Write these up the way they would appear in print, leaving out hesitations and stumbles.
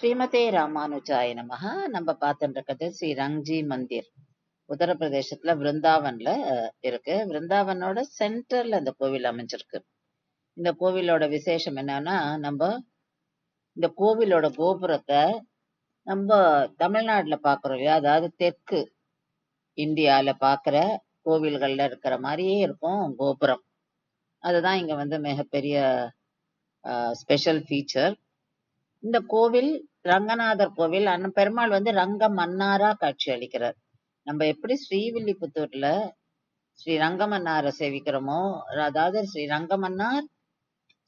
ஸ்ரீமதே ராமானுஜாய நமஹ. நம்ம பார்த்துட்டு இருக்கிறது ஸ்ரீ ரங்ஜி மந்திர், உத்தரப்பிரதேசத்துல விருந்தாவன்ல இருக்கு. விருந்தாவனோட சென்டர்ல இந்த கோவில் அமைஞ்சிருக்கு. இந்த கோவிலோட விசேஷம் என்னன்னா, நம்ம இந்த கோவிலோட கோபுரத்தை நம்ம தமிழ்நாட்டுல பாக்குறோம் இல்லையா, அதாவது தெற்கு இந்தியால பாக்குற கோவில்கள்ல இருக்கிற மாதிரியே இருக்கும் கோபுரம். அதுதான் இங்க வந்து மிகப்பெரிய ஸ்பெஷல் ஃபீச்சர். இந்த கோவில் ரங்கநாதர் கோவில். பெருமாள் வந்து ரங்க மன்னாரா காட்சி அளிக்கிறார். நம்ம எப்படி ஸ்ரீவில்லிபுத்தூர்ல ஸ்ரீ ரங்கமன்னாரை சேவிக்கிறோமோ, அதாவது ஸ்ரீ ரங்கமன்னார்,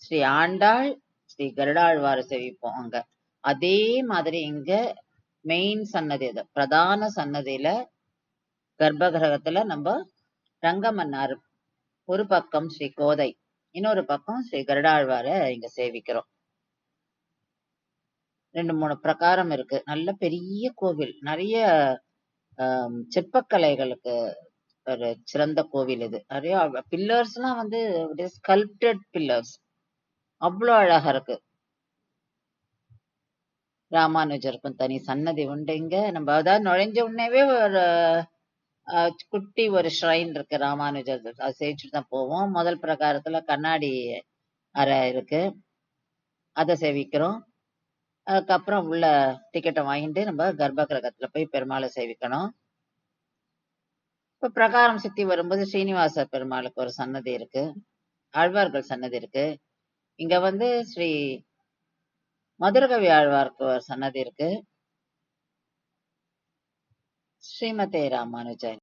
ஸ்ரீ ஆண்டாள், ஸ்ரீ கருடாழ்வாரை சேவிப்போம் அங்க. அதே மாதிரி இங்க மெயின் சன்னதி, அது பிரதான சன்னதியில கர்ப்பகிரகத்துல நம்ம ரங்கமன்னார் ஒரு பக்கம் ஸ்ரீ கோதை, இன்னொரு பக்கம் ஸ்ரீ கருடாழ்வாரை இங்க சேவிக்கிறோம். 2-3 பிரகாரம் இருக்கு. நல்ல பெரிய கோவில், நிறைய சிற்பக்கலைகளுக்கு ஒரு சிறந்த கோவில் இது. நிறைய பில்லர்ஸ் எல்லாம் வந்து ஸ்கல்ப்டட் பில்லர்ஸ், அவ்வளோ அழகா இருக்கு. ராமானுஜருக்கும் தனி சன்னதி உண்டு இங்க. நம்ம அதாவது நுழைஞ்ச உடனேவே ஒரு குட்டி ஒரு ஷ்ரைன் இருக்கு ராமானுஜர், அதை சேவிச்சுட்டு தான் போவோம். முதல் பிரகாரத்துல கண்ணாடி அறை இருக்கு, அதை சேவிக்கிறோம். அதுக்கப்புறம் உள்ள டிக்கெட்டை வாங்கிட்டு நம்ம கர்ப்ப கிரகத்துல போய் பெருமாளை சேவிக்கணும். இப்ப பிரகாரம் சுத்தி வரும்போது ஸ்ரீனிவாச பெருமாளுக்கு ஒரு சன்னதி இருக்கு, ஆழ்வார்கள் சன்னதி இருக்கு. இங்க வந்து ஸ்ரீ மதுரகவி ஆழ்வாருக்கு ஒரு சன்னதி இருக்கு. ஸ்ரீமதே ராமானுஜாய்.